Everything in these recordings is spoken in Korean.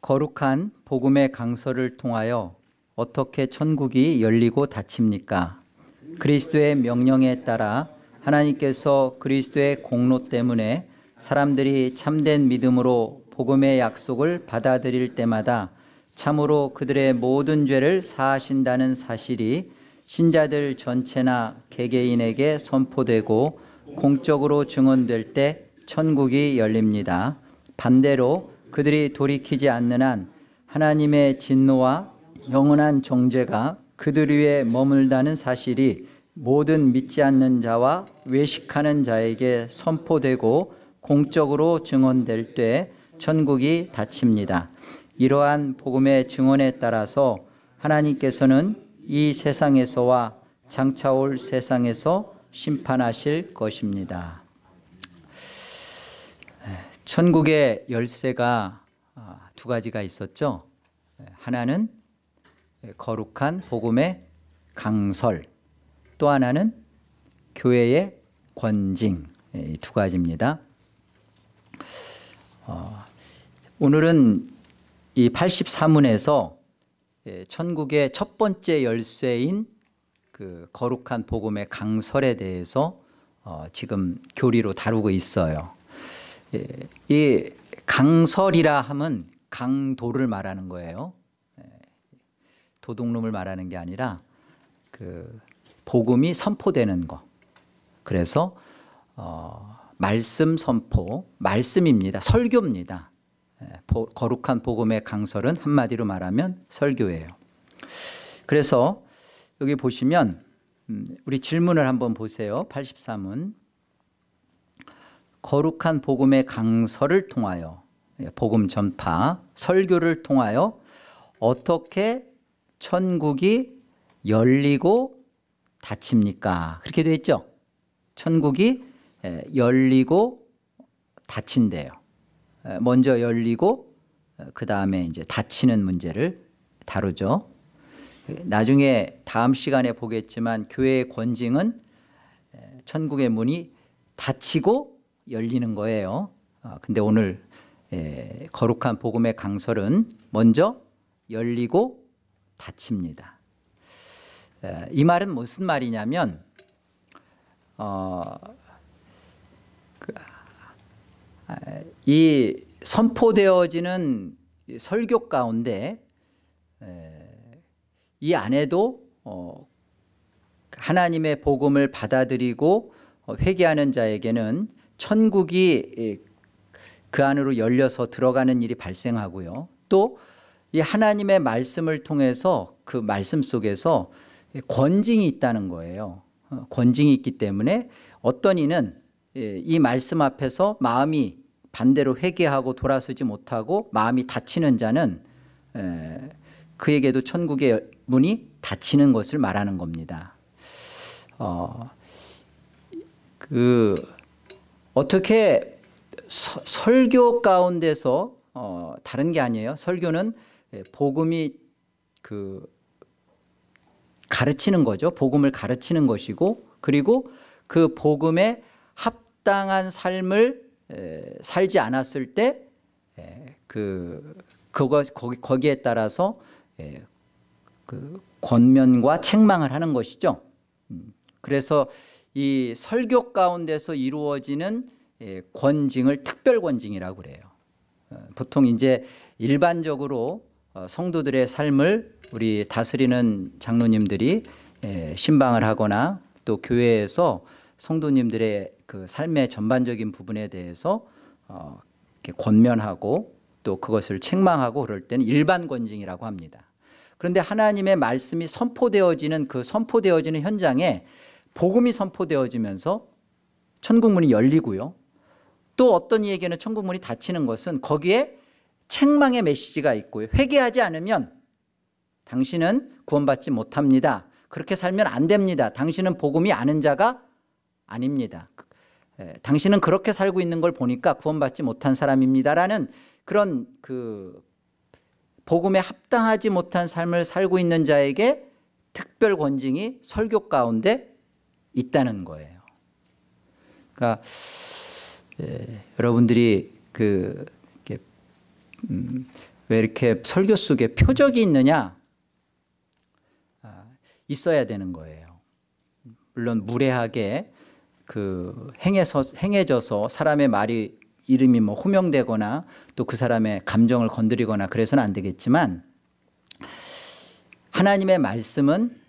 거룩한 복음의 강서를 통하여 어떻게 천국이 열리고 닫힙니까? 그리스도의 명령에 따라 하나님께서 그리스도의 공로 때문에 사람들이 참된 믿음으로 복음의 약속을 받아들일 때마다 참으로 그들의 모든 죄를 사하신다는 사실이 신자들 전체나 개개인에게 선포되고 공적으로 증언될 때 천국이 열립니다. 반대로 그들이 돌이키지 않는 한 하나님의 진노와 영원한 정죄가 그들 위에 머물다는 사실이 모든 믿지 않는 자와 외식하는 자에게 선포되고 공적으로 증언될 때 천국이 닫힙니다. 이러한 복음의 증언에 따라서 하나님께서는 이 세상에서와 장차 올 세상에서 심판하실 것입니다. 천국의 열쇠가 두 가지가 있었죠. 하나는 거룩한 복음의 강설, 또 하나는 교회의 권징, 두 가지입니다. 오늘은 이 84문에서 천국의 첫 번째 열쇠인 그 거룩한 복음의 강설에 대해서 지금 교리로 다루고 있어요. 이 강설이라 함은 강도를 말하는 거예요. 도둑놈을 말하는 게 아니라 그 복음이 선포되는 거. 그래서 말씀 선포, 말씀입니다. 설교입니다. 거룩한 복음의 강설은 한마디로 말하면 설교예요. 그래서 여기 보시면 우리 질문을 한번 보세요. 83문. 거룩한 복음의 강설을 통하여, 복음 전파, 설교를 통하여 어떻게 천국이 열리고 닫힙니까? 그렇게 되어 있죠. 천국이 열리고 닫힌대요. 먼저 열리고 그 다음에 이제 닫히는 문제를 다루죠. 나중에 다음 시간에 보겠지만 교회의 권징은 천국의 문이 닫히고 열리는 거예요. 근데 오늘 거룩한 복음의 강설은 먼저 열리고 닫힙니다. 이 말은 무슨 말이냐면 이 선포되어지는 설교 가운데 이 안에도 하나님의 복음을 받아들이고 회개하는 자에게는 천국이 그 안으로 열려서 들어가는 일이 발생하고요. 또 이 하나님의 말씀을 통해서 그 말씀 속에서 권징이 있다는 거예요. 권징이 있기 때문에 어떤 이는 이 말씀 앞에서 마음이 반대로 회개하고 돌아서지 못하고 마음이 닫히는 자는 그에게도 천국의 문이 닫히는 것을 말하는 겁니다. 어떻게 설교 가운데서 다른 게 아니에요. 설교는 복음이 가르치는 거죠. 복음을 가르치는 것이고, 그리고 그 복음에 합당한 삶을 살지 않았을 때 거기에 따라서 그 권면과 책망을 하는 것이죠. 그래서 이 설교 가운데서 이루어지는 권징을 특별 권징이라고 그래요. 보통 이제 일반적으로 성도들의 삶을 우리 다스리는 장로님들이 신방을 하거나 또 교회에서 성도님들의 그 삶의 전반적인 부분에 대해서 이렇게 권면하고 또 그것을 책망하고 그럴 때는 일반 권징이라고 합니다. 그런데 하나님의 말씀이 선포되어지는 그 선포되어지는 현장에 복음이 선포되어지면서 천국문이 열리고요. 또 어떤 이에게는 천국문이 닫히는 것은 거기에 책망의 메시지가 있고요. 회개하지 않으면 당신은 구원받지 못합니다. 그렇게 살면 안 됩니다. 당신은 복음이 아는 자가 아닙니다. 당신은 그렇게 살고 있는 걸 보니까 구원받지 못한 사람입니다라는 그런 그 복음에 합당하지 못한 삶을 살고 있는 자에게 특별 권징이 설교 가운데 있다는 거예요. 그러니까 여러분들이 왜 이렇게 설교 속에 표적이 있느냐? 있어야 되는 거예요. 물론 무례하게 행해져서 사람의 말이 이름이 뭐 호명되거나 또 그 사람의 감정을 건드리거나 그래서는 안 되겠지만, 하나님의 말씀은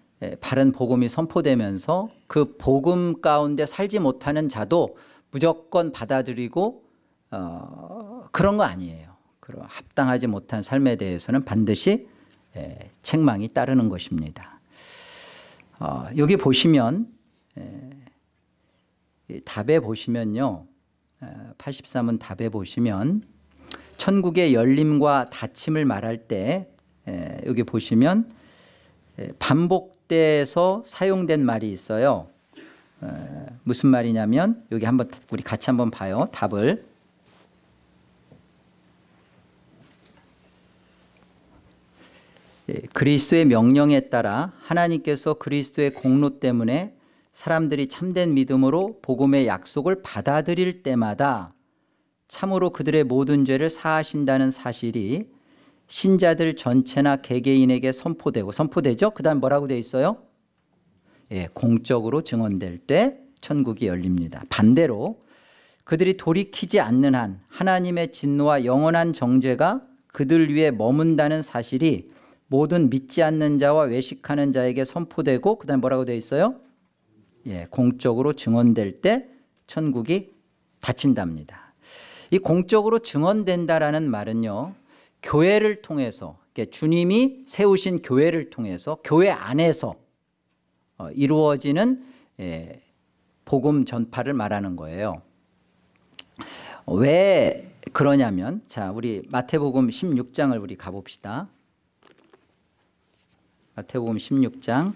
바른 복음이 선포되면서 그 복음 가운데 살지 못하는 자도 무조건 받아들이고 그런 거 아니에요. 그런 합당하지 못한 삶에 대해서는 반드시 책망이 따르는 것입니다. 여기 보시면 답에 보시면요, 83은 답에 보시면 천국의 열림과 닫힘을 말할 때 여기 보시면 반복돼서 사용된 말이 있어요. 무슨 말이냐면 여기 한번 우리 같이 한번 봐요. 답을. 그리스도의 명령에 따라 하나님께서 그리스도의 공로 때문에 사람들이 참된 믿음으로 복음의 약속을 받아들일 때마다 참으로 그들의 모든 죄를 사하신다는 사실이 신자들 전체나 개개인에게 선포되죠. 그 다음 뭐라고 되어 있어요? 공적으로 증언될 때 천국이 열립니다. 반대로 그들이 돌이키지 않는 한 하나님의 진노와 영원한 정죄가 그들 위에 머문다는 사실이 모든 믿지 않는 자와 외식하는 자에게 선포되고, 그 다음 뭐라고 되어 있어요? 공적으로 증언될 때 천국이 닫힌답니다. 이 공적으로 증언된다라는 말은요, 교회를 통해서, 주님이 세우신 교회를 통해서 교회 안에서 이루어지는 복음 전파를 말하는 거예요. 왜 그러냐면, 자, 우리 마태복음 16장을 우리 가봅시다. 마태복음 16장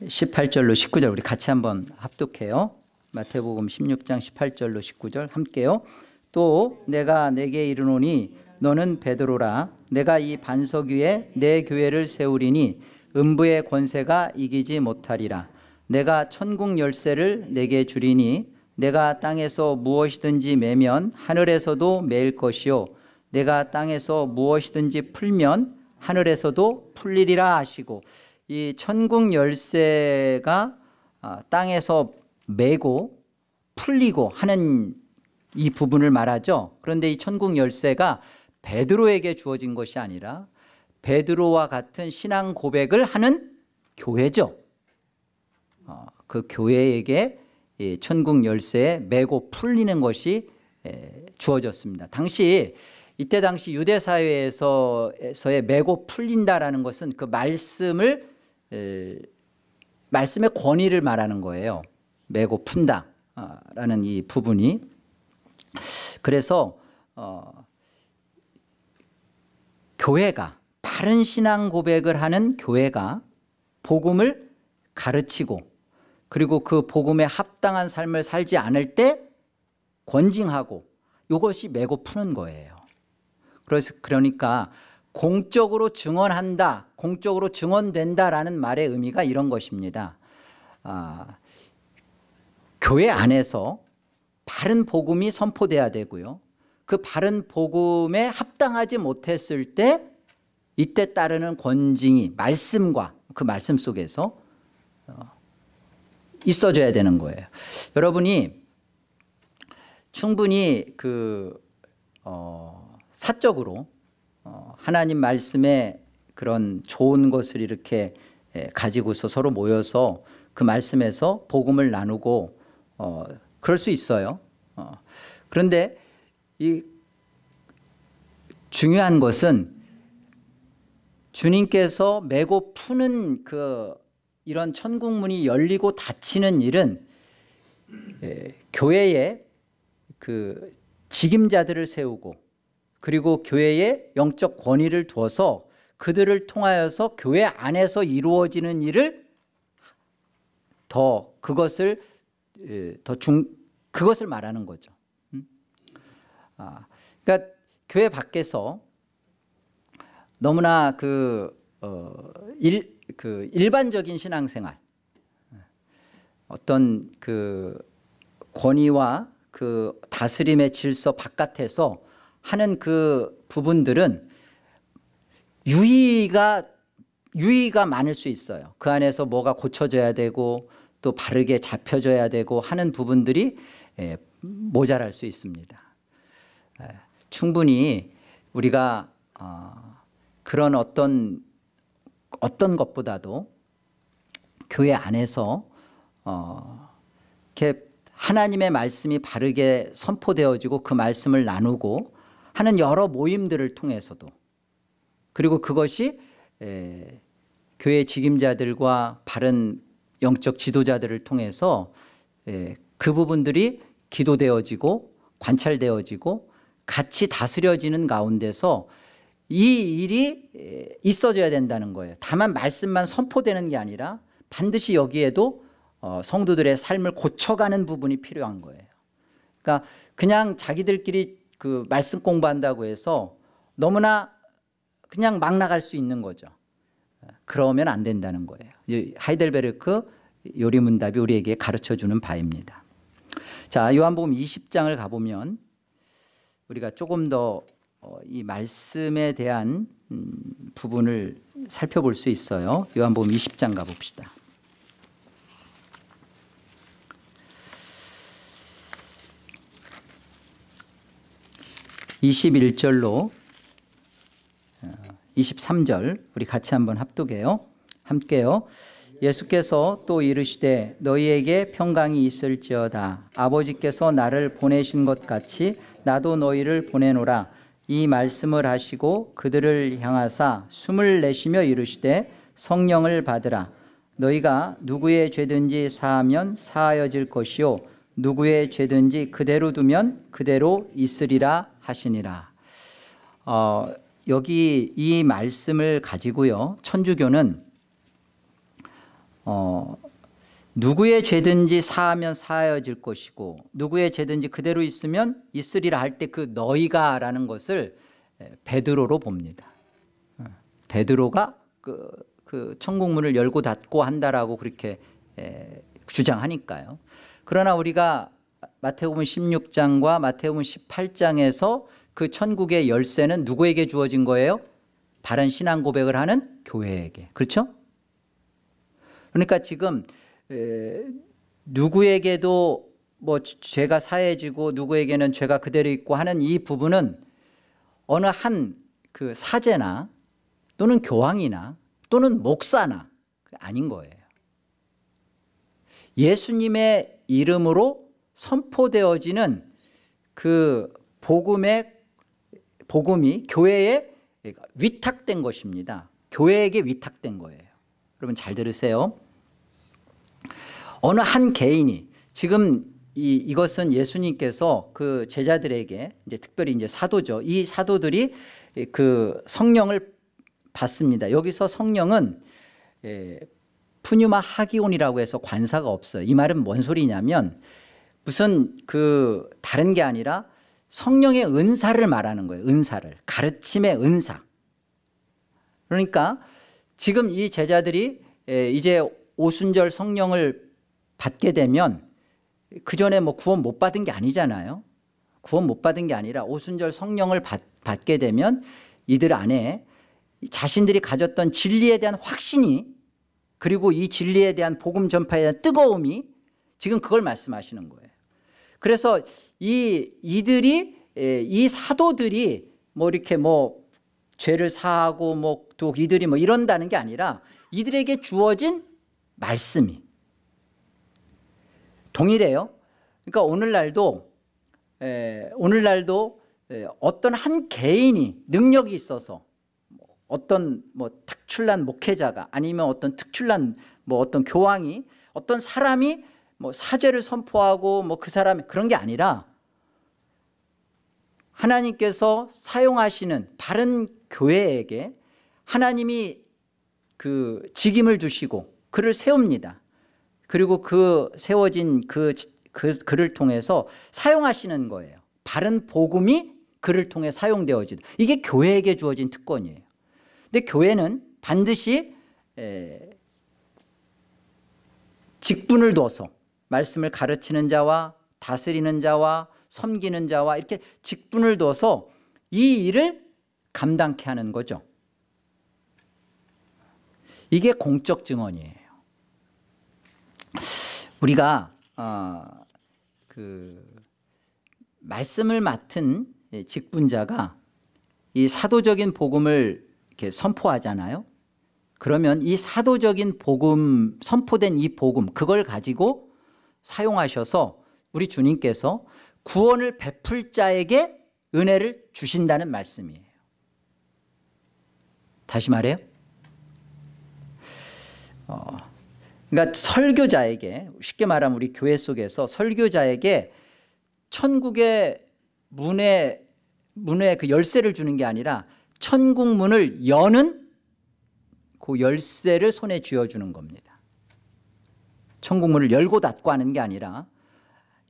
18절로 19절 우리 같이 한번 합독해요. 마태복음 16장 18절로 19절 함께요. 또 내가 내게 이르노니 너는 베드로라. 내가 이 반석 위에 내 교회를 세우리니 음부의 권세가 이기지 못하리라. 내가 천국 열쇠를 내게 주리니 내가 땅에서 무엇이든지 매면 하늘에서도 매일 것이요 내가 땅에서 무엇이든지 풀면 하늘에서도 풀리리라 하시고, 이 천국 열쇠가 땅에서 매고 풀리고 하는 이 부분을 말하죠. 그런데 이 천국 열쇠가 베드로에게 주어진 것이 아니라 베드로와 같은 신앙 고백을 하는 교회죠. 그 교회에게 이 천국 열쇠에 매고 풀리는 것이 주어졌습니다. 이때 당시 유대 사회에서의 매고 풀린다라는 것은 그 말씀의 권위를 말하는 거예요. 매고 푼다라는 이 부분이. 그래서 교회가, 바른 신앙 고백을 하는 교회가 복음을 가르치고, 그리고 그 복음에 합당한 삶을 살지 않을 때 권징하고, 이것이 매고 푸는 거예요. 그러니까 공적으로 증언한다, 공적으로 증언된다라는 말의 의미가 이런 것입니다. 교회 안에서 바른 복음이 선포돼야 되고요, 그 바른 복음에 합당하지 못했을 때 이때 따르는 권징이 말씀과 그 말씀 속에서 있어져야 되는 거예요. 여러분이 충분히 사적으로 하나님 말씀에 그런 좋은 것을 이렇게 가지고서 서로 모여서 그 말씀에서 복음을 나누고 그럴 수 있어요. 그런데 이 중요한 것은 주님께서 매고 푸는 이런 천국문이 열리고 닫히는 일은 교회에 직임자들을 세우고, 그리고 교회에 영적 권위를 두어서 그들을 통하여서 교회 안에서 이루어지는 일을 그것을 말하는 거죠. 그러니까 교회 밖에서 너무나 일반적인 신앙생활, 어떤 권위와 그 다스림의 질서 바깥에서 하는 그 부분들은 유의가 많을 수 있어요. 그 안에서 뭐가 고쳐져야 되고 또 바르게 잡혀져야 되고 하는 부분들이 모자랄 수 있습니다. 충분히 우리가 그런 어떤 것보다도 교회 안에서 이렇게 하나님의 말씀이 바르게 선포되어지고 그 말씀을 나누고 하는 여러 모임들을 통해서도, 그리고 그것이 교회 직임자들과 바른 영적 지도자들을 통해서 그 부분들이 기도되어지고 관찰되어지고 같이 다스려지는 가운데서 이 일이 있어져야 된다는 거예요. 다만 말씀만 선포되는 게 아니라 반드시 여기에도 성도들의 삶을 고쳐가는 부분이 필요한 거예요. 그러니까 그냥 자기들끼리 그 말씀 공부한다고 해서 너무나 그냥 막 나갈 수 있는 거죠. 그러면 안 된다는 거예요. 하이델베르크 요리문답이 우리에게 가르쳐주는 바입니다. 자, 요한복음 20장을 가보면 우리가 조금 더 이 말씀에 대한 부분을 살펴볼 수 있어요. 요한복음 20장 가봅시다. (21절로) (23절) 우리 같이 한번 합독해요. 함께요. 예수께서 또 이르시되 너희에게 평강이 있을지어다. 아버지께서 나를 보내신 것 같이 나도 너희를 보내노라. 이 말씀을 하시고 그들을 향하사 숨을 내쉬며 이르시되 성령을 받으라. 너희가 누구의 죄든지 사하면 사하여질 것이요 누구의 죄든지 그대로 두면 그대로 있으리라 하시니라. 여기 이 말씀을 가지고요, 천주교는 누구의 죄든지 사하면 사하여질 것이고 누구의 죄든지 그대로 있으면 있으리라 할 때 그 너희가 라는 것을 베드로로 봅니다. 베드로가 그 천국문을 열고 닫고 한다라고 그렇게 주장하니까요. 그러나 우리가 마태복음 16장과 마태복음 18장에서 그 천국의 열쇠는 누구에게 주어진 거예요? 바른 신앙 고백을 하는 교회에게. 그렇죠? 그러니까 지금 누구에게도 뭐 죄가 사해지고 누구에게는 죄가 그대로 있고 하는 이 부분은 어느 한 그 사제나 또는 교황이나 또는 목사나 아닌 거예요. 예수님의 이름으로 선포되어지는 그 복음이 교회에 위탁된 것입니다. 교회에게 위탁된 거예요. 여러분 잘 들으세요. 어느 한 개인이 지금 이것은 예수님께서 그 제자들에게 이제 특별히 이제 사도죠. 이 사도들이 그 성령을 받습니다. 여기서 성령은 푸뉴마 하기온이라고 해서 관사가 없어요. 이 말은 뭔 소리냐면 무슨 그 다른 게 아니라 성령의 은사를 말하는 거예요. 은사를. 가르침의 은사. 그러니까 지금 이 제자들이 이제 오순절 성령을 받게 되면 그 전에 뭐 구원 못 받은 게 아니잖아요. 구원 못 받은 게 아니라 오순절 성령을 받게 되면 이들 안에 자신들이 가졌던 진리에 대한 확신이, 그리고 이 진리에 대한 복음 전파에 대한 뜨거움이, 지금 그걸 말씀하시는 거예요. 그래서 이 사도들이 뭐 이렇게 뭐 죄를 사하고 뭐 또 이들이 뭐 이런다는 게 아니라 이들에게 주어진 말씀이 동일해요. 그러니까 오늘날도 어떤 한 개인이 능력이 있어서 어떤 뭐 특출난 목회자가 아니면 어떤 특출난 뭐 어떤 교황이 어떤 사람이 뭐 사죄를 선포하고 뭐 그 사람 그런 게 아니라 하나님께서 사용하시는 바른 교회에게 하나님이 그 직임을 주시고 그를 세웁니다. 그리고 그 세워진 그를 통해서 사용하시는 거예요. 바른 복음이 그를 통해 사용되어지는, 이게 교회에게 주어진 특권이에요. 근데 교회는 반드시 직분을 둬서 말씀을 가르치는 자와 다스리는 자와 섬기는 자와 이렇게 직분을 둬서 이 일을 감당케 하는 거죠. 이게 공적 증언이에요. 우리가 말씀을 맡은 직분자가 이 사도적인 복음을 이렇게 선포하잖아요. 그러면 이 사도적인 복음, 선포된 이 복음, 그걸 가지고 사용하셔서 우리 주님께서 구원을 베풀 자에게 은혜를 주신다는 말씀이에요. 다시 말해요. 그러니까 설교자에게, 쉽게 말하면 우리 교회 속에서 설교자에게 천국의 문에 그 열쇠를 주는 게 아니라 천국 문을 여는 그 열쇠를 손에 쥐어주는 겁니다. 천국 문을 열고 닫고 하는 게 아니라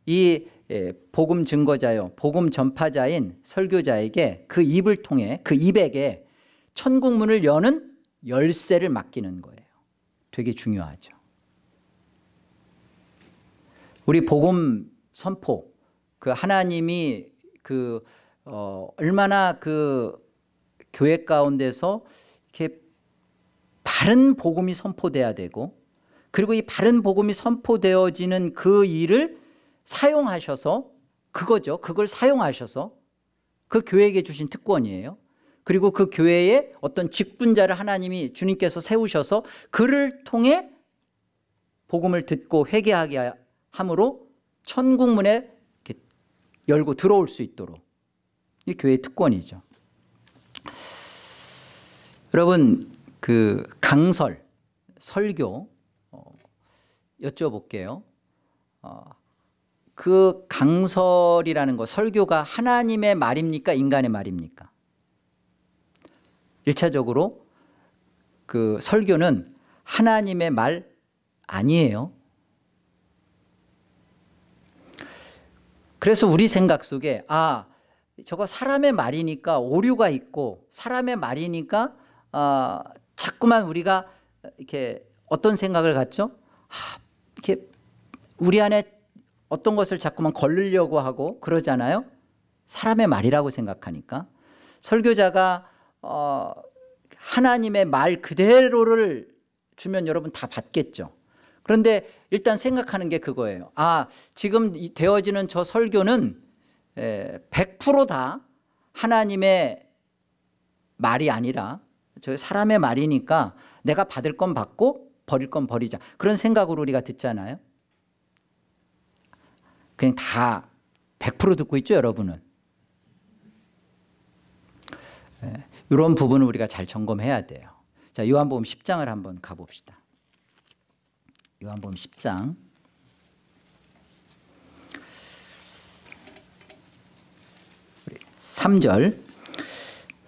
이 복음 증거자요, 복음 전파자인 설교자에게 그 입을 통해 그 입에게 천국 문을 여는 열쇠를 맡기는 거예요. 되게 중요하죠. 우리 복음 선포, 그 하나님이 얼마나 그 교회 가운데서 이렇게 바른 복음이 선포돼야 되고, 그리고 이 바른 복음이 선포되어지는 그 일을 사용하셔서, 그거죠. 그걸 사용하셔서 그 교회에게 주신 특권이에요. 그리고 그 교회에 어떤 직분자를 하나님이 주님께서 세우셔서 그를 통해 복음을 듣고 회개하게 함으로 천국 문에 이렇게 열고 들어올 수 있도록, 이 교회의 특권이죠. 여러분, 그 강설, 설교 여쭤볼게요. 그 강설이라는 거, 설교가 하나님의 말입니까? 인간의 말입니까? 1차적으로 그 설교는 하나님의 말 아니에요. 그래서 우리 생각 속에 저거 사람의 말이니까 오류가 있고, 사람의 말이니까 자꾸만 우리가 이렇게 어떤 생각을 갖죠? 이렇게 우리 안에 어떤 것을 자꾸만 걸르려고 하고 그러잖아요. 사람의 말이라고 생각하니까. 설교자가 하나님의 말 그대로를 주면 여러분 다 받겠죠. 그런데 일단 생각하는 게 그거예요. 지금 되어지는 저 설교는 100% 다 하나님의 말이 아니라 저 사람의 말이니까 내가 받을 건 받고 버릴 건 버리자, 그런 생각으로 우리가 듣잖아요. 그냥 다 100% 듣고 있죠, 여러분은. 이런 부분을 우리가 잘 점검해야 돼요. 자, 요한복음 10장을 한번 가봅시다. 요한복음 10장. 우리 3절.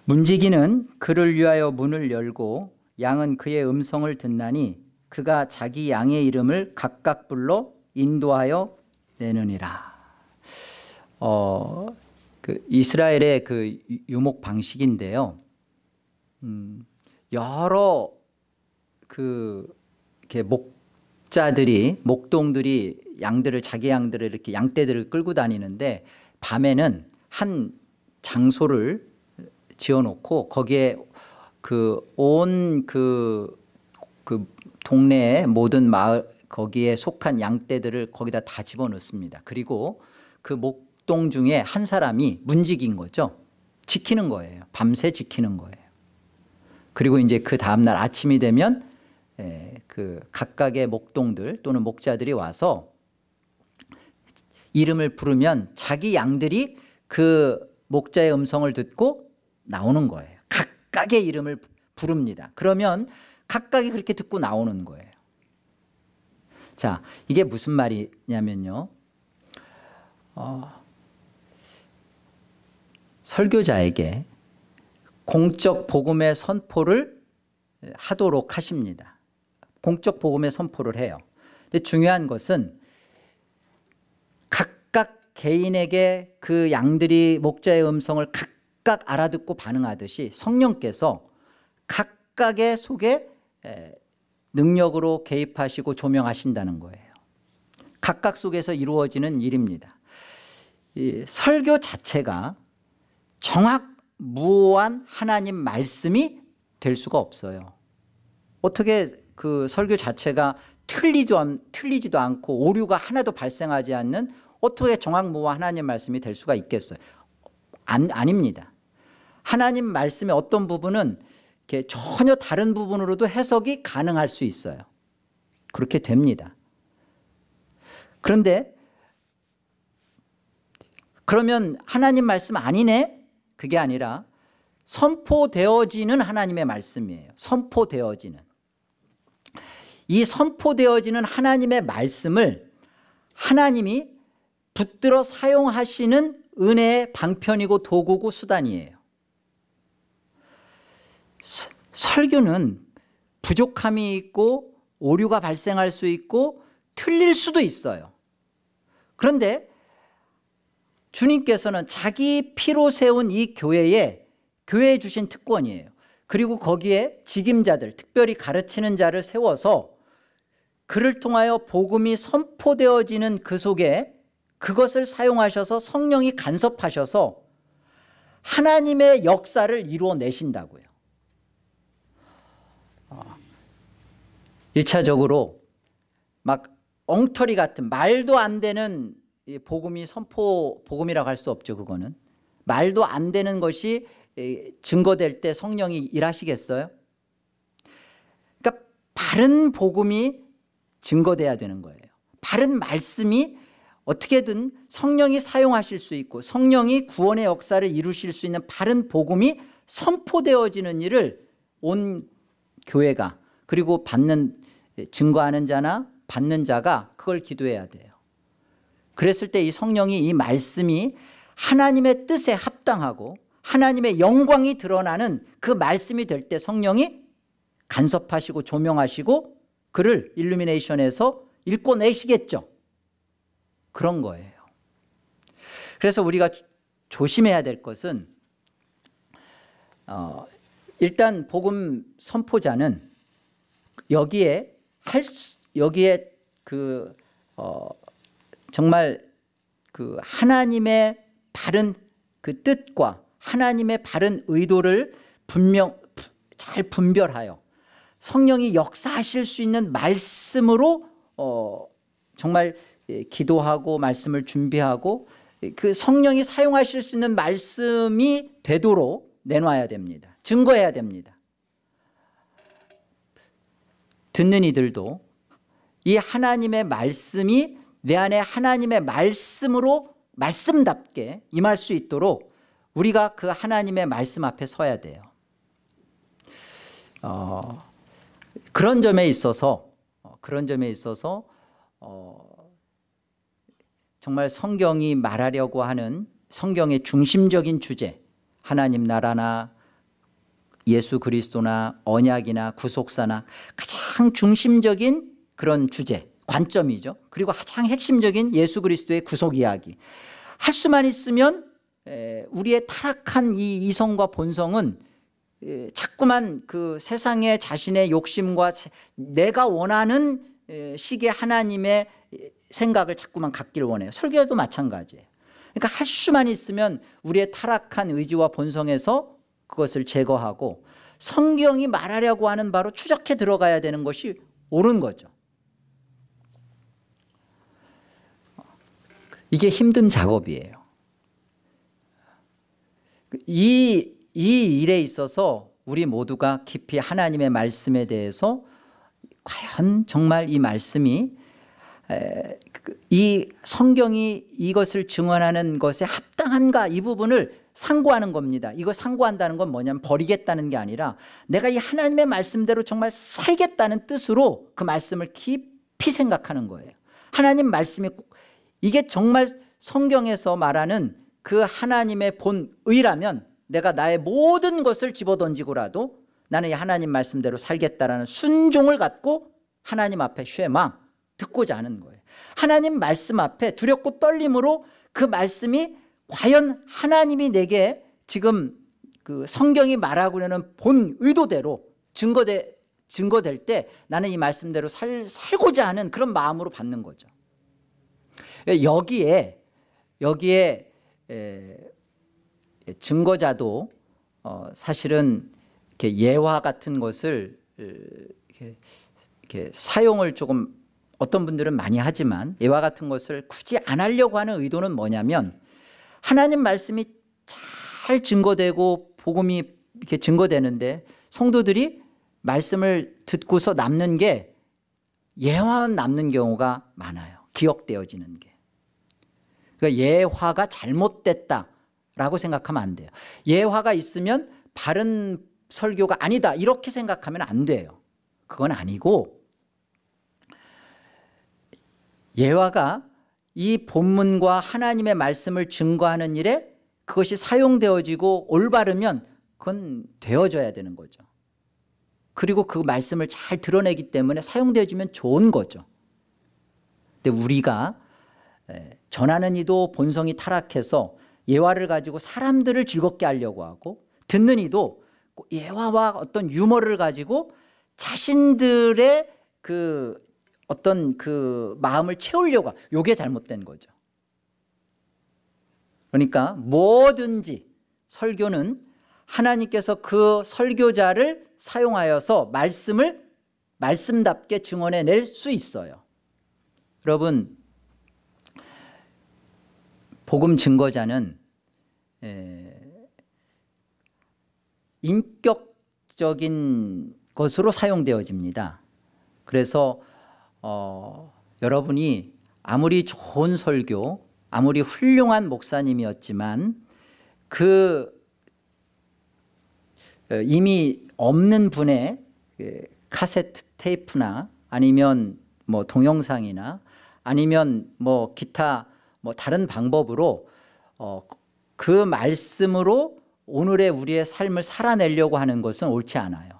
문지기는 그를 위하여 문을 열고 양은 그의 음성을 듣나니 그가 자기 양의 이름을 각각 불러 인도하여 내느니라. 그 이스라엘의 그 유목 방식인데요. 여러 이렇게 목동들이 자기 양들을 이렇게 양떼들을 끌고 다니는데, 밤에는 한 장소를 지어놓고 거기에 온 동네의 모든 마을, 거기에 속한 양떼들을 거기다 다 집어넣습니다. 그리고 그 목동 중에 한 사람이 문지기인 거죠. 지키는 거예요. 밤새 지키는 거예요. 그리고 이제 그 다음날 아침이 되면 그 각각의 목동들 또는 목자들이 와서 이름을 부르면 자기 양들이 그 목자의 음성을 듣고 나오는 거예요. 각각의 이름을 부릅니다. 그러면 각각이 그렇게 듣고 나오는 거예요. 자, 이게 무슨 말이냐면요. 설교자에게 공적 복음의 선포를 하도록 하십니다. 공적 복음의 선포를 해요. 근데 중요한 것은 각각 개인에게 그 양들이 목자의 음성을 각각 알아듣고 반응하듯이 성령께서 각각의 속에 능력으로 개입하시고 조명하신다는 거예요. 각각 속에서 이루어지는 일입니다. 이 설교 자체가 정확무오한 하나님 말씀이 될 수가 없어요. 어떻게 그 설교 자체가 틀리지도 않고 오류가 하나도 발생하지 않는 어떻게 정확무오한 하나님 말씀이 될 수가 있겠어요? 아닙니다. 하나님 말씀의 어떤 부분은 이렇게 전혀 다른 부분으로도 해석이 가능할 수 있어요. 그렇게 됩니다. 그런데 그러면 하나님 말씀 아니네? 그게 아니라 선포되어지는 하나님의 말씀이에요. 선포되어지는. 이 선포되어지는 하나님의 말씀을 하나님이 붙들어 사용하시는 은혜의 방편이고 도구고 수단이에요. 설교는 부족함이 있고 오류가 발생할 수 있고 틀릴 수도 있어요. 그런데 주님께서는 자기 피로 세운 이 교회에 주신 특권이에요. 그리고 거기에 직임자들, 특별히 가르치는 자를 세워서 그를 통하여 복음이 선포되어지는 그 속에 그것을 사용하셔서 성령이 간섭하셔서 하나님의 역사를 이루어내신다고요. 1차적으로 막 엉터리 같은 말도 안 되는 복음이 복음이라고 할 수 없죠. 그거는 말도 안 되는 것이 증거될 때 성령이 일하시겠어요? 그러니까 바른 복음이 증거돼야 되는 거예요. 바른 말씀이 어떻게든 성령이 사용하실 수 있고 성령이 구원의 역사를 이루실 수 있는 바른 복음이 선포되어지는 일을 온 교회가 그리고 증거하는 자나 받는 자가 그걸 기도해야 돼요. 그랬을 때 이 성령이 이 말씀이 하나님의 뜻에 합당하고 하나님의 영광이 드러나는 그 말씀이 될 때 성령이 간섭하시고 조명하시고 그를 일루미네이션에서 읽고내시겠죠. 그런 거예요. 그래서 우리가 조심해야 될 것은 일단 복음 선포자는 여기에 정말 그 하나님의 바른 그 뜻과 하나님의 바른 의도를 잘 분별하여 성령이 역사하실 수 있는 말씀으로 정말 기도하고 말씀을 준비하고 그 성령이 사용하실 수 있는 말씀이 되도록 내놔야 됩니다. 증거해야 됩니다. 듣는 이들도 이 하나님의 말씀이 내 안에 하나님의 말씀으로 말씀답게 임할 수 있도록 우리가 그 하나님의 말씀 앞에 서야 돼요. 그런 점에 있어서 정말 성경이 말하려고 하는 성경의 중심적인 주제, 하나님 나라나 예수 그리스도나 언약이나 구속사나 가장 중심적인 그런 주제, 관점이죠. 그리고 가장 핵심적인 예수 그리스도의 구속 이야기. 할 수만 있으면 우리의 타락한 이 이성과 본성은 자꾸만 그 세상의 자신의 욕심과 내가 원하는 식의 하나님의 생각을 자꾸만 갖기를 원해요. 설교도 마찬가지예요. 그러니까 할 수만 있으면 우리의 타락한 의지와 본성에서 그것을 제거하고 성경이 말하려고 하는 바로 추적해 들어가야 되는 것이 옳은 거죠. 이게 힘든 작업이에요. 이 일에 있어서 우리 모두가 깊이 하나님의 말씀에 대해서 과연 정말 이 말씀이 이 성경이 이것을 증언하는 것에 합당한가 이 부분을 상고하는 겁니다. 이거 상고한다는 건 뭐냐면 버리겠다는 게 아니라 내가 이 하나님의 말씀대로 정말 살겠다는 뜻으로 그 말씀을 깊이 생각하는 거예요. 하나님 말씀이 이게 정말 성경에서 말하는 그 하나님의 본의라면 내가 나의 모든 것을 집어던지고라도 나는 이 하나님 말씀대로 살겠다라는 순종을 갖고 하나님 앞에 쉐마 듣고자 하는 거예요. 하나님 말씀 앞에 두렵고 떨림으로 그 말씀이 과연 하나님이 내게 지금 그 성경이 말하고 있는 본 의도대로 증거될 때 나는 이 말씀대로 살고자 하는 그런 마음으로 받는 거죠. 여기에 증거자도 사실은 이렇게 예화 같은 것을 이렇게 사용을 조금 어떤 분들은 많이 하지만 예화 같은 것을 굳이 안 하려고 하는 의도는 뭐냐면 하나님 말씀이 잘 증거되고 복음이 이렇게 증거되는데 성도들이 말씀을 듣고서 남는 게 예화만 남는 경우가 많아요. 기억되어지는 게. 그러니까 예화가 잘못됐다라고 생각하면 안 돼요. 예화가 있으면 바른 설교가 아니다 이렇게 생각하면 안 돼요. 그건 아니고 예화가 이 본문과 하나님의 말씀을 증거하는 일에 그것이 사용되어지고 올바르면 그건 되어져야 되는 거죠. 그리고 그 말씀을 잘 드러내기 때문에 사용되어지면 좋은 거죠. 근데 우리가 전하는 이도 본성이 타락해서 예화를 가지고 사람들을 즐겁게 하려고 하고 듣는 이도 예화와 어떤 유머를 가지고 자신들의 그 어떤 그 마음을 채우려고 하고 이게 잘못된 거죠. 그러니까 뭐든지 설교는 하나님께서 그 설교자를 사용하여서 말씀을 말씀답게 증언해낼 수 있어요. 여러분 복음 증거자는 인격적인 것으로 사용되어집니다. 그래서 여러분이 아무리 좋은 설교 아무리 훌륭한 목사님이었지만 그 이미 없는 분의 카세트 테이프나 아니면 뭐 동영상이나 아니면 뭐 기타 뭐 다른 방법으로 그 말씀으로 오늘의 우리의 삶을 살아내려고 하는 것은 옳지 않아요.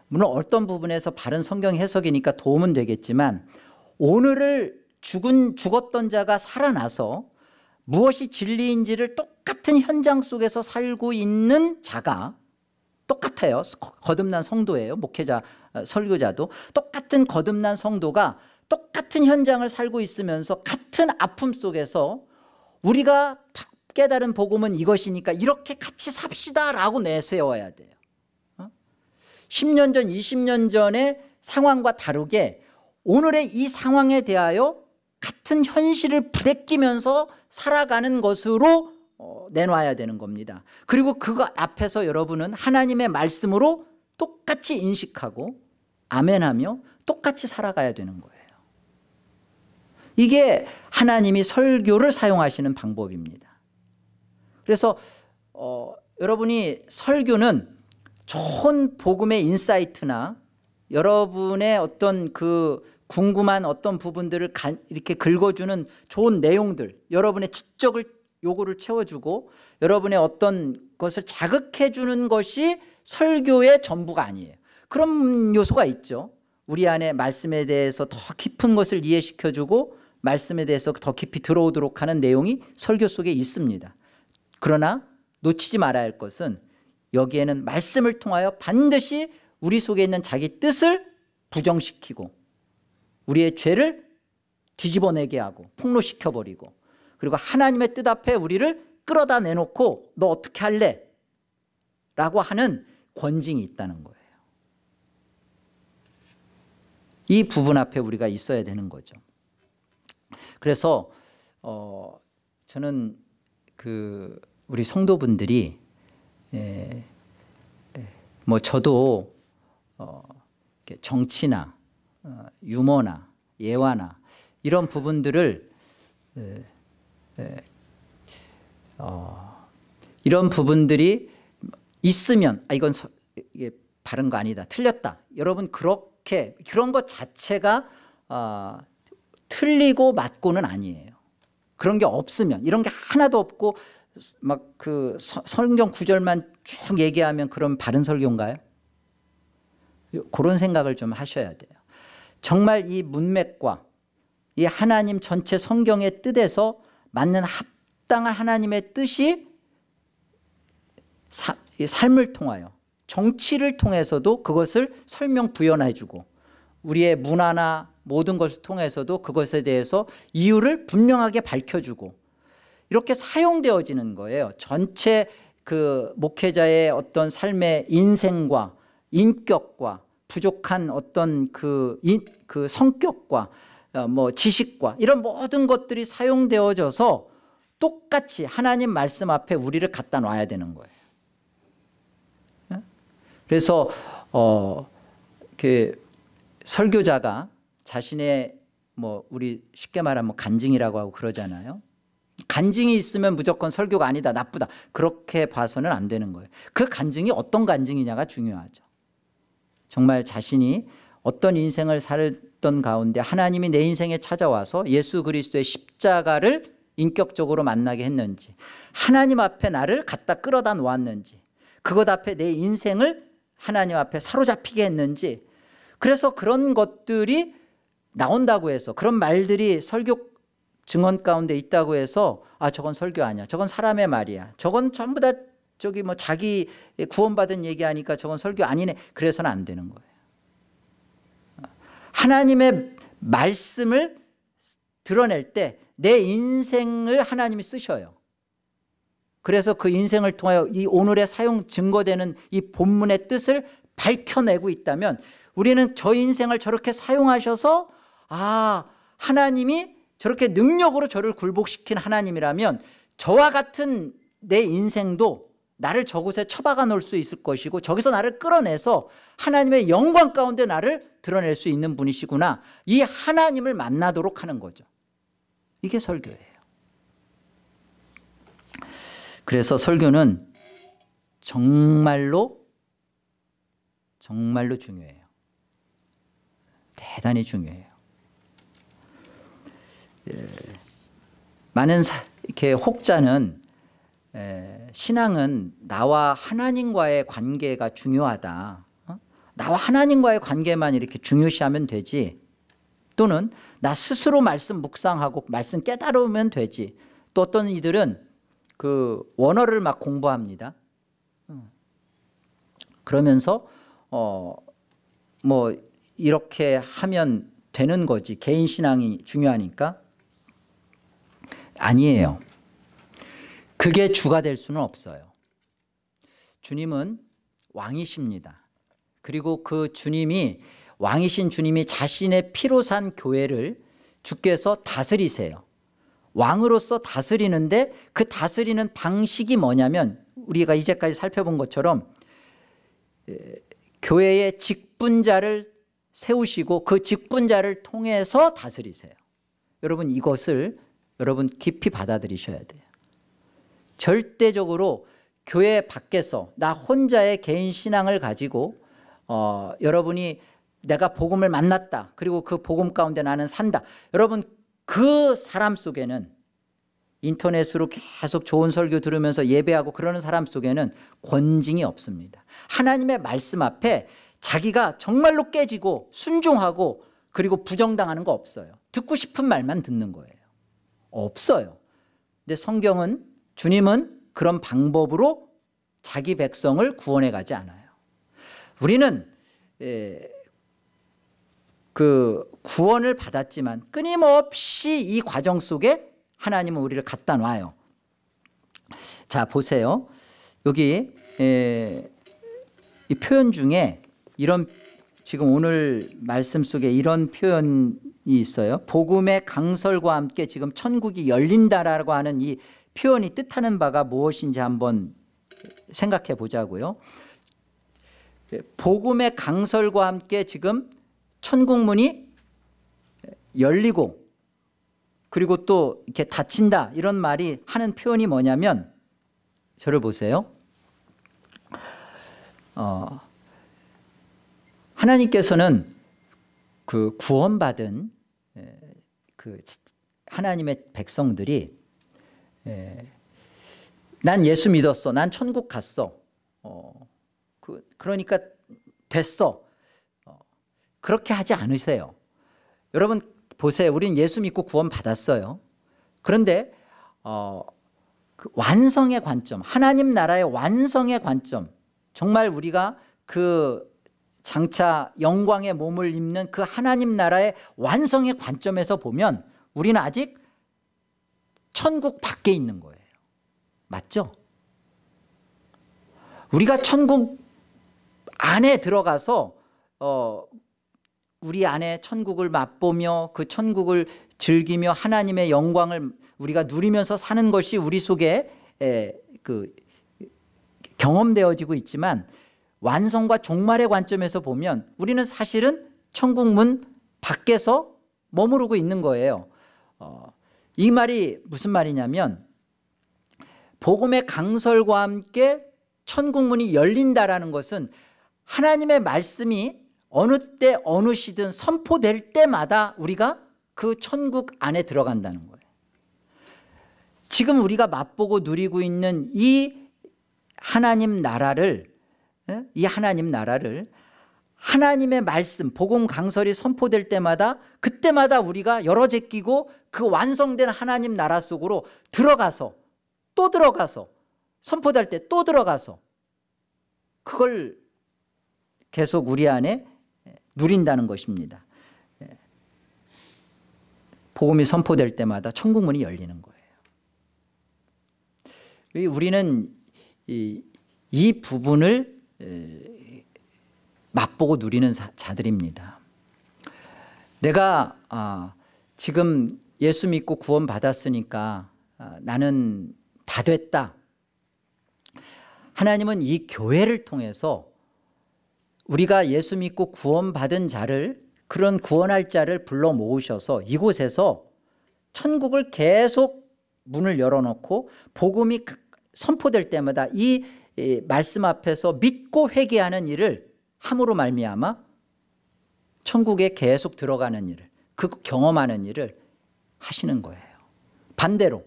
물론 어떤 부분에서 바른 성경 해석이니까 도움은 되겠지만 오늘을 죽었던 자가 살아나서 무엇이 진리인지를 똑같은 현장 속에서 살고 있는 자가 똑같아요. 거듭난 성도예요. 목회자, 설교자도 똑같은 거듭난 성도가 똑같은 현장을 살고 있으면서 같은 아픔 속에서 우리가 깨달은 복음은 이것이니까 이렇게 같이 삽시다 라고 내세워야 돼요. 10년 전 20년 전의 상황과 다르게 오늘의 이 상황에 대하여 같은 현실을 부대끼면서 살아가는 것으로 내놔야 되는 겁니다. 그리고 그거 앞에서 여러분은 하나님의 말씀으로 똑같이 인식하고 아멘하며 똑같이 살아가야 되는 거예요. 이게 하나님이 설교를 사용하시는 방법입니다. 그래서 여러분이 설교는 좋은 복음의 인사이트나 여러분의 어떤 그 궁금한 어떤 부분들을 이렇게 긁어주는 좋은 내용들, 여러분의 지적을 요구를 채워주고 여러분의 어떤 것을 자극해주는 것이 설교의 전부가 아니에요. 그런 요소가 있죠. 우리 안에 말씀에 대해서 더 깊은 것을 이해시켜주고 말씀에 대해서 더 깊이 들어오도록 하는 내용이 설교 속에 있습니다. 그러나 놓치지 말아야 할 것은 여기에는 말씀을 통하여 반드시 우리 속에 있는 자기 뜻을 부정시키고 우리의 죄를 뒤집어내게 하고 폭로시켜버리고 그리고 하나님의 뜻 앞에 우리를 끌어다 내놓고 너 어떻게 할래? 라고 하는 권징이 있다는 거예요. 이 부분 앞에 우리가 있어야 되는 거죠. 그래서 저는 우리 성도분들이 뭐 저도 정치나 유머나 예화나 이런 부분들을 이런 부분들이 있으면 이건 이게 바른 거 아니다 틀렸다 여러분 그런 것 자체가 틀리고 맞고는 아니에요. 그런 게 없으면 이런 게 하나도 없고 막 그 성경 구절만 쭉 얘기하면 그럼 바른 설교인가요? 그런 생각을 좀 하셔야 돼요. 정말 이 문맥과 이 하나님 전체 성경의 뜻에서 맞는 합당한 하나님의 뜻이 삶을 통하여 정치를 통해서도 그것을 설명 부연해 주고 우리의 문화나 모든 것을 통해서도 그것에 대해서 이유를 분명하게 밝혀주고 이렇게 사용되어지는 거예요. 전체 그 목회자의 어떤 삶의 인생과 인격과 부족한 어떤 그 성격과 뭐 지식과 이런 모든 것들이 사용되어져서 똑같이 하나님 말씀 앞에 우리를 갖다 놔야 되는 거예요. 그래서 그 설교자가 자신의 뭐 우리 쉽게 말하면 간증이라고 하고 그러잖아요. 간증이 있으면 무조건 설교가 아니다, 나쁘다, 그렇게 봐서는 안 되는 거예요. 그 간증이 어떤 간증이냐가 중요하죠. 정말 자신이 어떤 인생을 살던 가운데 하나님이 내 인생에 찾아와서 예수 그리스도의 십자가를 인격적으로 만나게 했는지, 하나님 앞에 나를 갖다 끌어다 놓았는지, 그것 앞에 내 인생을 하나님 앞에 사로잡히게 했는지, 그래서 그런 것들이 나온다고 해서, 그런 말들이 설교 증언 가운데 있다고 해서 아, 저건 설교 아니야, 저건 사람의 말이야, 저건 전부 다 저기 뭐 자기 구원받은 얘기하니까 저건 설교 아니네, 그래서는 안 되는 거예요. 하나님의 말씀을 드러낼 때 내 인생을 하나님이 쓰셔요. 그래서 그 인생을 통하여 이 오늘의 사용 증거되는 이 본문의 뜻을 밝혀내고 있다면, 우리는 저 인생을 저렇게 사용하셔서 아, 하나님이 저렇게 능력으로 저를 굴복시킨 하나님이라면 저와 같은 내 인생도 나를 저곳에 처박아 놓을 수 있을 것이고, 저기서 나를 끌어내서 하나님의 영광 가운데 나를 드러낼 수 있는 분이시구나, 이 하나님을 만나도록 하는 거죠. 이게 설교예요. 그래서 설교는 정말로 중요해요. 대단히 중요해요. 많은 이렇게 혹자는 신앙은 나와 하나님과의 관계가 중요하다, 나와 하나님과의 관계만 이렇게 중요시하면 되지, 또는 나 스스로 말씀 묵상하고 말씀 깨달으면 되지. 또 어떤 이들은 그 원어를 막 공부합니다. 그러면서 뭐 이렇게 하면 되는 거지, 개인 신앙이 중요하니까. 아니에요. 그게 주가 될 수는 없어요. 주님은 왕이십니다. 그리고 그 주님이, 왕이신 주님이 자신의 피로 산 교회를 주께서 다스리세요. 왕으로서 다스리는데, 그 다스리는 방식이 뭐냐면 우리가 이제까지 살펴본 것처럼 교회의 직분자를 세우시고 그 직분자를 통해서 다스리세요. 여러분, 이것을 여러분 깊이 받아들이셔야 돼요. 절대적으로 교회 밖에서 나 혼자의 개인 신앙을 가지고 여러분이 내가 복음을 만났다, 그리고 그 복음 가운데 나는 산다, 여러분 그 사람 속에는, 인터넷으로 계속 좋은 설교 들으면서 예배하고 그러는 사람 속에는 권징이 없습니다. 하나님의 말씀 앞에 자기가 정말로 깨지고 순종하고 그리고 부정당하는 거 없어요. 듣고 싶은 말만 듣는 거예요. 없어요. 근데 성경은, 주님은 그런 방법으로 자기 백성을 구원해 가지 않아요. 우리는 그 구원을 받았지만 끊임없이 이 과정 속에 하나님은 우리를 갖다 놔요. 자, 보세요. 여기 이 표현 중에 이런, 지금 오늘 말씀 속에 이런 표현이 있어요. 복음의 강설과 함께 지금 천국이 열린다라고 하는 이 표현이 뜻하는 바가 무엇인지 한번 생각해 보자고요. 복음의 강설과 함께 지금 천국문이 열리고 그리고 또 이렇게 닫힌다, 이런 말이 하는 표현이 뭐냐면, 저를 보세요. 하나님께서는 그 구원받은 그 하나님의 백성들이 난 예수 믿었어, 난 천국 갔어, 그러니까 됐어, 그렇게 하지 않으세요. 여러분 보세요. 우리는 예수 믿고 구원 받았어요. 그런데 그 완성의 관점, 하나님 나라의 완성의 관점, 정말 우리가 그 장차 영광의 몸을 입는 그 하나님 나라의 완성의 관점에서 보면 우리는 아직 천국 밖에 있는 거예요. 맞죠? 우리가 천국 안에 들어가서 우리 안에 천국을 맛보며 그 천국을 즐기며 하나님의 영광을 우리가 누리면서 사는 것이 우리 속에 경험되어지고 있지만 완성과 종말의 관점에서 보면 우리는 사실은 천국 문 밖에서 머무르고 있는 거예요. 이 말이 무슨 말이냐면 복음의 강설과 함께 천국 문이 열린다라는 것은 하나님의 말씀이 어느 때 어느 시든 선포될 때마다 우리가 그 천국 안에 들어간다는 거예요. 지금 우리가 맛보고 누리고 있는 이 하나님 나라를 하나님의 말씀 복음 강설이 선포될 때마다 그때마다 우리가 열어 제끼고 그 완성된 하나님 나라 속으로 들어가서 또 들어가서 선포될 때 또 들어가서 그걸 계속 우리 안에 누린다는 것입니다. 복음이 선포될 때마다 천국 문이 열리는 거예요. 우리는 이 부분을 맛보고 누리는 자들입니다. 내가 지금 예수 믿고 구원 받았으니까 나는 다 됐다. 하나님은 이 교회를 통해서 우리가 예수 믿고 구원받은 자를 그런 구원할 자를 불러 모으셔서 이곳에서 천국을 계속 문을 열어놓고 복음이 선포될 때마다 이 말씀 앞에서 믿고 회개하는 일을 함으로 말미암아 천국에 계속 들어가는 일을 그 경험하는 일을 하시는 거예요. 반대로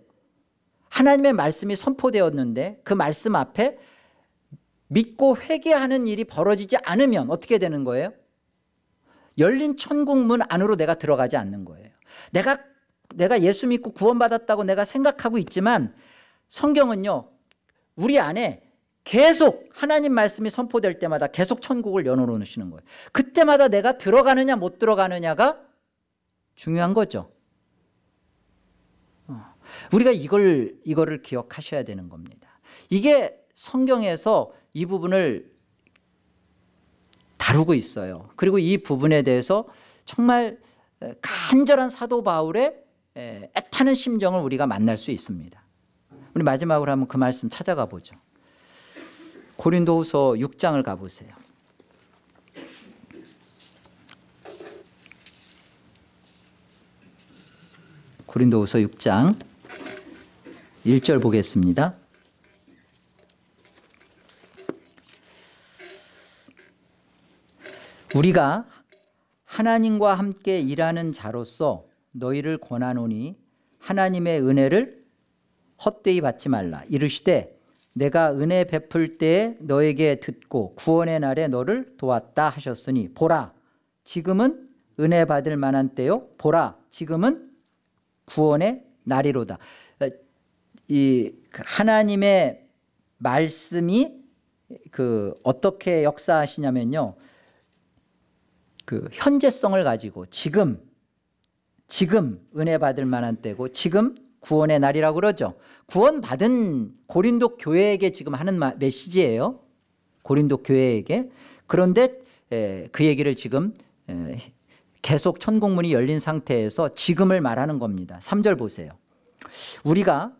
하나님의 말씀이 선포되었는데 그 말씀 앞에 믿고 회개하는 일이 벌어지지 않으면 어떻게 되는 거예요? 열린 천국 문 안으로 내가 들어가지 않는 거예요. 내가 예수 믿고 구원받았다고 내가 생각하고 있지만 성경은요 우리 안에 계속 하나님 말씀이 선포될 때마다 계속 천국을 열어놓으시는 거예요. 그때마다 내가 들어가느냐 못 들어가느냐가 중요한 거죠. 우리가 이거를 기억하셔야 되는 겁니다. 이게 성경에서 이 부분을 다루고 있어요. 그리고 이 부분에 대해서 정말 간절한 사도 바울의 애타는 심정을 우리가 만날 수 있습니다. 우리 마지막으로 한번 그 말씀 찾아가 보죠. 고린도후서 6장을 가보세요. 고린도후서 6장 1절 보겠습니다. 우리가 하나님과 함께 일하는 자로서 너희를 권하노니 하나님의 은혜를 헛되이 받지 말라. 이르시되 내가 은혜 베풀 때에 너에게 듣고 구원의 날에 너를 도왔다 하셨으니 보라 지금은 은혜 받을 만한 때요 보라 지금은 구원의 날이로다. 이 하나님의 말씀이 어떻게 역사하시냐면요 현재성을 가지고 지금 은혜 받을 만한 때고 지금 구원의 날이라고 그러죠. 구원받은 고린도 교회에게 지금 하는 메시지예요. 고린도 교회에게. 그런데 그 얘기를 지금 계속 천국문이 열린 상태에서 지금을 말하는 겁니다. 3절 보세요. 우리가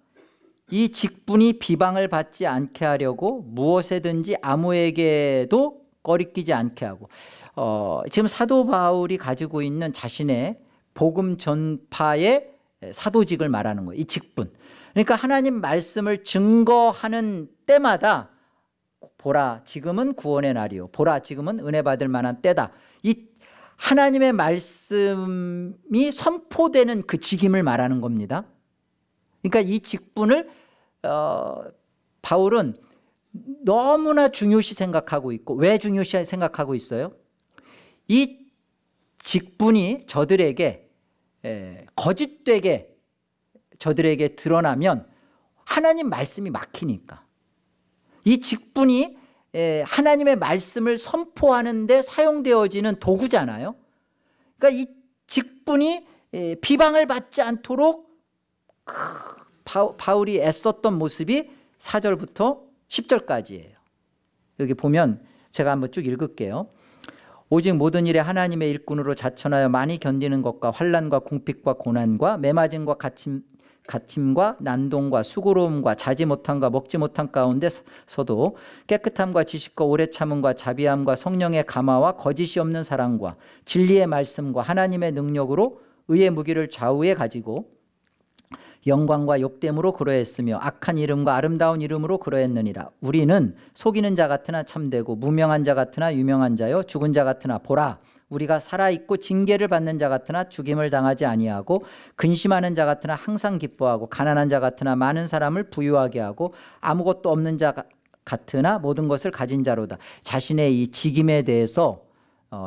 이 직분이 비방을 받지 않게 하려고 무엇에든지 아무에게도 꺼리끼지 않게 하고 지금 사도 바울이 가지고 있는 자신의 복음 전파의 사도직을 말하는 거예요. 이 직분. 그러니까 하나님 말씀을 증거하는 때마다 보라 지금은 구원의 날이요 보라 지금은 은혜 받을 만한 때다. 이 하나님의 말씀이 선포되는 그 직임을 말하는 겁니다. 그러니까 이 직분을 바울은 너무나 중요시 생각하고 있고 왜 중요시 생각하고 있어요? 이 직분이 저들에게 거짓되게 저들에게 드러나면 하나님 말씀이 막히니까 이 직분이 하나님의 말씀을 선포하는 데 사용되어지는 도구잖아요. 그러니까 이 직분이 비방을 받지 않도록 바울이 애썼던 모습이 4절부터 10절까지예요. 여기 보면 제가 한번 쭉 읽을게요. 오직 모든 일에 하나님의 일꾼으로 자천하여 많이 견디는 것과 환난과 궁핍과 고난과 매맞음과 갇힘과 난동과 수고로움과 자지 못함과 먹지 못함 가운데서도 깨끗함과 지식과 오래 참음과 자비함과 성령의 감화와 거짓이 없는 사랑과 진리의 말씀과 하나님의 능력으로 의의 무기를 좌우에 가지고 영광과 욕됨으로 그러했으며 악한 이름과 아름다운 이름으로 그러했느니라. 우리는 속이는 자 같으나 참되고 무명한 자 같으나 유명한 자요 죽은 자 같으나 보라 우리가 살아있고 징계를 받는 자 같으나 죽임을 당하지 아니하고 근심하는 자 같으나 항상 기뻐하고 가난한 자 같으나 많은 사람을 부유하게 하고 아무것도 없는 자 같으나 모든 것을 가진 자로다. 자신의 이 직임에 대해서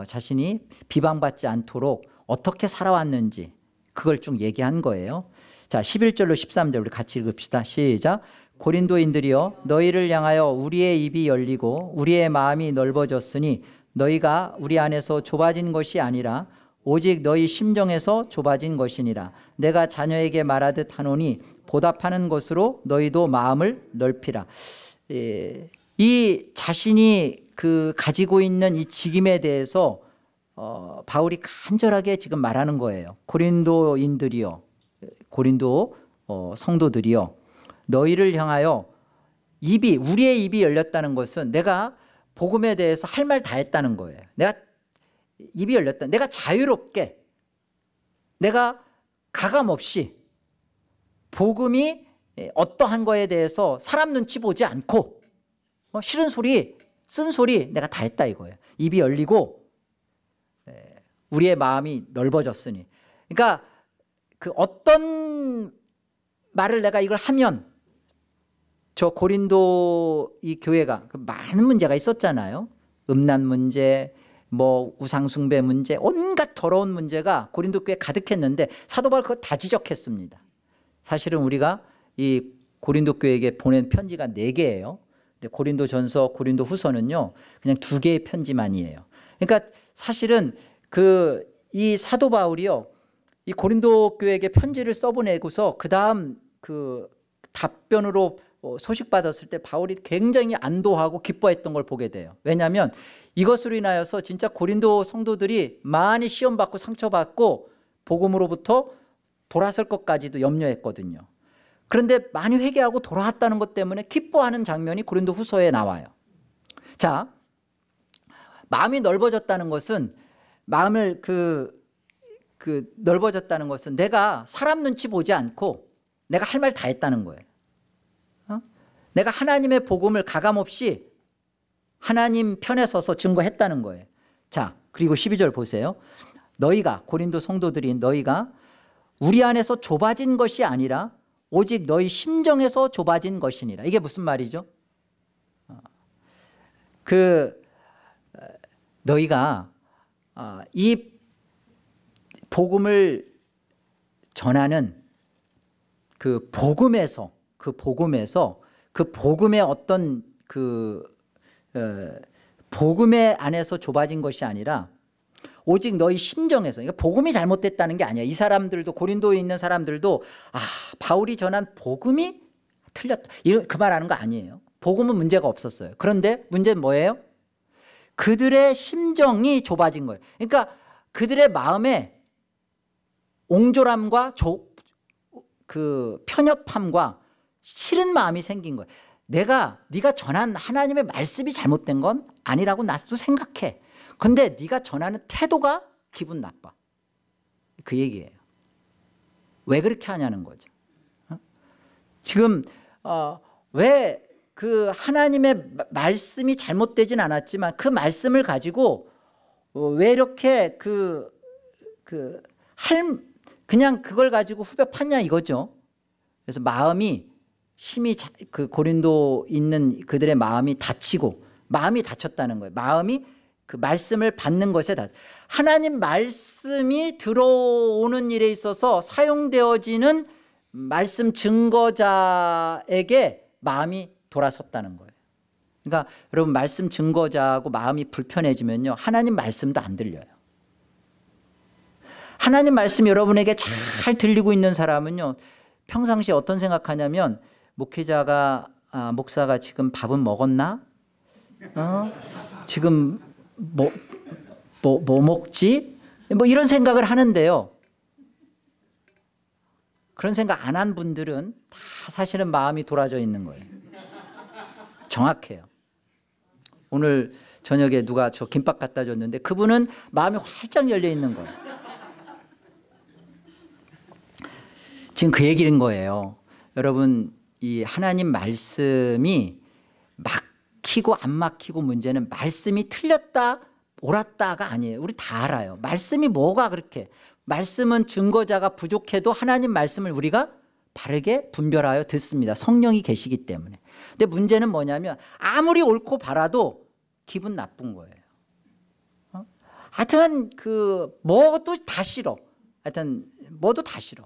자신이 비방받지 않도록 어떻게 살아왔는지 그걸 쭉 얘기한 거예요. 자, 11절로 13절 우리 같이 읽읍시다. 시작. 고린도인들이여 너희를 향하여 우리의 입이 열리고 우리의 마음이 넓어졌으니 너희가 우리 안에서 좁아진 것이 아니라 오직 너희 심정에서 좁아진 것이니라. 내가 자녀에게 말하듯 하노니 보답하는 것으로 너희도 마음을 넓히라. 이 자신이 가지고 있는 이 직임에 대해서 바울이 간절하게 지금 말하는 거예요. 고린도인들이여 고린도 성도들이여 너희를 향하여 우리의 입이 열렸다는 것은 내가 복음에 대해서 할 말 다 했다는 거예요. 내가 입이 열렸다. 내가 자유롭게 내가 가감없이 복음이 어떠한 거에 대해서 사람 눈치 보지 않고 싫은 소리 쓴 소리 내가 다 했다 이거예요. 입이 열리고 우리의 마음이 넓어졌으니. 그러니까 어떤 말을 내가 이걸 하면 저 고린도 이 교회가 많은 문제가 있었잖아요. 음란 문제, 뭐 우상숭배 문제, 온갖 더러운 문제가 고린도 교회에 가득했는데 사도 바울 그거 다 지적했습니다. 사실은 우리가 이 고린도 교회에게 보낸 편지가 4개예요. 근데 고린도전서, 고린도후서는요 그냥 2개의 편지만이에요. 그러니까 사실은 이 사도 바울이요 이 고린도 교회에게 편지를 써보내고서 그 다음 답변으로 소식 받았을 때 바울이 굉장히 안도하고 기뻐했던 걸 보게 돼요. 왜냐하면 이것으로 인하여서 진짜 고린도 성도들이 많이 시험받고 상처받고 복음으로부터 돌아설 것까지도 염려했거든요. 그런데 많이 회개하고 돌아왔다는 것 때문에 기뻐하는 장면이 고린도 후서에 나와요. 자, 마음이 넓어졌다는 것은 마음을 넓어졌다는 것은 내가 사람 눈치 보지 않고 내가 할 말 다 했다는 거예요. 내가 하나님의 복음을 가감없이 하나님 편에 서서 증거했다는 거예요. 자, 그리고 12절 보세요. 너희가 고린도 성도들인 너희가 우리 안에서 좁아진 것이 아니라 오직 너희 심정에서 좁아진 것이니라. 이게 무슨 말이죠? 너희가 이 복음을 전하는 복음의 어떤 복음의 안에서 좁아진 것이 아니라 오직 너희 심정에서. 그러니까 복음이 잘못됐다는 게 아니야. 이 사람들도 고린도에 있는 사람들도 바울이 전한 복음이 틀렸다 그 말하는 거 아니에요. 복음은 문제가 없었어요. 그런데 문제는 뭐예요? 그들의 심정이 좁아진 거예요. 그러니까 그들의 마음에 옹졸함과 편협함과 싫은 마음이 생긴 거예요. 네가 전한 하나님의 말씀이 잘못된 건 아니라고 나도 생각해. 그런데 네가 전하는 태도가 기분 나빠. 그 얘기예요. 왜 그렇게 하냐는 거죠. 지금 왜 하나님의 말씀이 잘못되진 않았지만 그 말씀을 가지고 왜 이렇게 그냥 그걸 가지고 후벼 팠냐 이거죠. 그래서 마음이 심히 고린도 있는 그들의 마음이 다치고 마음이 다쳤다는 거예요. 마음이 그 말씀을 받는 것에 하나님 말씀이 들어오는 일에 있어서 사용되어지는 말씀 증거자에게 마음이 돌아섰다는 거예요. 그러니까 여러분 말씀 증거자하고 마음이 불편해지면요, 하나님 말씀도 안 들려요. 하나님 말씀 여러분에게 잘 들리고 있는 사람은요, 평상시에 어떤 생각하냐면 목사가 지금 밥은 먹었나? 지금 뭐 먹지? 뭐 이런 생각을 하는데요, 그런 생각 안 한 분들은 다 사실은 마음이 돌아져 있는 거예요. 정확해요. 오늘 저녁에 누가 저 김밥 갖다 줬는데 그분은 마음이 활짝 열려 있는 거예요. 지금 그 얘기인 거예요. 여러분, 이 하나님 말씀이 막히고 안 막히고 문제는 말씀이 틀렸다 옳았다가 아니에요. 우리 다 알아요. 말씀이 뭐가 그렇게, 말씀은 증거자가 부족해도 하나님 말씀을 우리가 바르게 분별하여 듣습니다. 성령이 계시기 때문에. 근데 문제는 뭐냐면 아무리 옳고 바라도 기분 나쁜 거예요. 하여튼 뭐도 다 싫어. 하여튼 뭐도 다 싫어.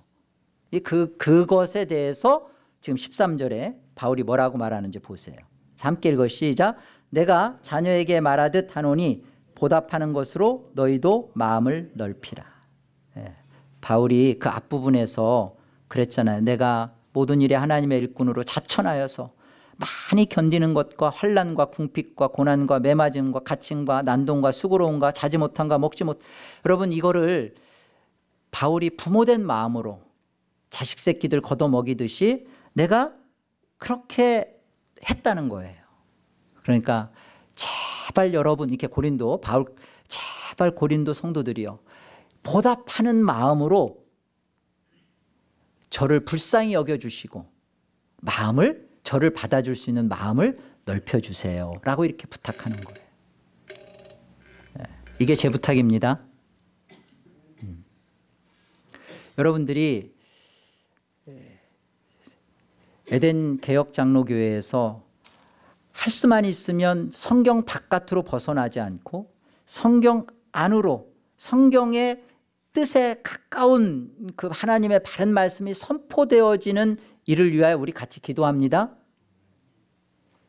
그것에 대해서 지금 13절에 바울이 뭐라고 말하는지 보세요. 함께 읽어 시작. 내가 자녀에게 말하듯 하노니 보답하는 것으로 너희도 마음을 넓히라. 바울이 그 앞부분에서 그랬잖아요. 내가 모든 일에 하나님의 일꾼으로 자천하여서 많이 견디는 것과 환난과 궁핍과 고난과 매맞음과 갇힘과 난동과 수고로움과 자지 못함과 먹지 못, 여러분 이거를 바울이 부모된 마음으로 자식 새끼들 걷어먹이듯이 내가 그렇게 했다는 거예요. 그러니까 제발 여러분, 이렇게 바울 제발 고린도 성도들이요, 보답하는 마음으로 저를 불쌍히 여겨주시고 저를 받아줄 수 있는 마음을 넓혀주세요 라고 이렇게 부탁하는 거예요. 이게 제 부탁입니다. 여러분들이 에덴 개혁장로교회에서 할 수만 있으면 성경 바깥으로 벗어나지 않고 성경 안으로, 성경의 뜻에 가까운 그 하나님의 바른 말씀이 선포되어지는 이를 위하여 우리 같이 기도합니다.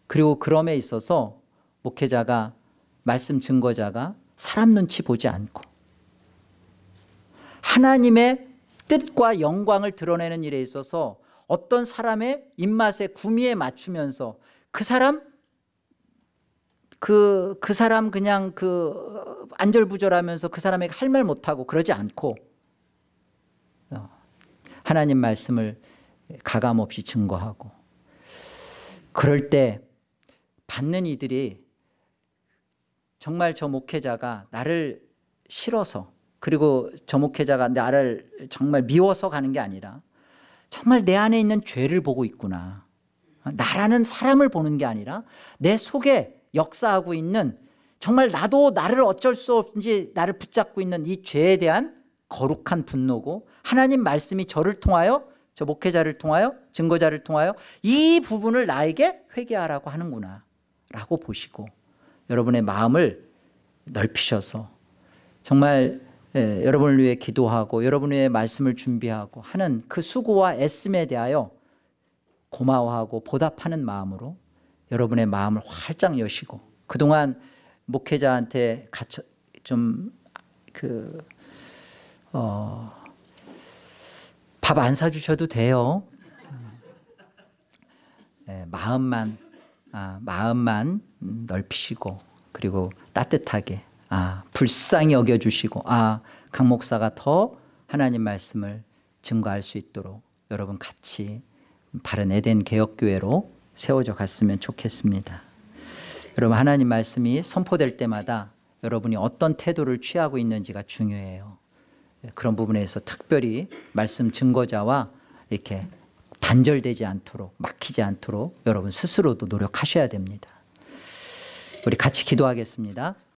그리고 그럼에 있어서 목회자가, 말씀 증거자가 사람 눈치 보지 않고 하나님의 뜻과 영광을 드러내는 일에 있어서 어떤 사람의 입맛에 구미에 맞추면서 그 사람 그냥 안절부절하면서 그 사람에게 할 말 못하고 그러지 않고 하나님 말씀을 가감없이 증거하고, 그럴 때 받는 이들이 정말 저 목회자가 나를 싫어서, 그리고 저 목회자가 나를 정말 미워서 가는 게 아니라 정말 내 안에 있는 죄를 보고 있구나, 나라는 사람을 보는 게 아니라 내 속에 역사하고 있는, 정말 나도 나를 어쩔 수 없이 나를 붙잡고 있는 이 죄에 대한 거룩한 분노고, 하나님 말씀이 저를 통하여, 저 목회자를 통하여, 증거자를 통하여 이 부분을 나에게 회개하라고 하는구나 라고 보시고 여러분의 마음을 넓히셔서 정말 여러분을 위해 기도하고 여러분의 말씀을 준비하고 하는 그 수고와 애씀에 대하여 고마워하고 보답하는 마음으로 여러분의 마음을 활짝 여시고, 그동안 목회자한테 밥 안 사주셔도 돼요. 마음만 넓히시고, 그리고 따뜻하게 불쌍히 여겨주시고 강 목사가 더 하나님 말씀을 증거할 수 있도록 여러분 같이 바른 에덴 개혁교회로 세워져 갔으면 좋겠습니다. 여러분, 하나님 말씀이 선포될 때마다 여러분이 어떤 태도를 취하고 있는지가 중요해요. 그런 부분에서 특별히 말씀 증거자와 이렇게 단절되지 않도록, 막히지 않도록 여러분 스스로도 노력하셔야 됩니다. 우리 같이 기도하겠습니다.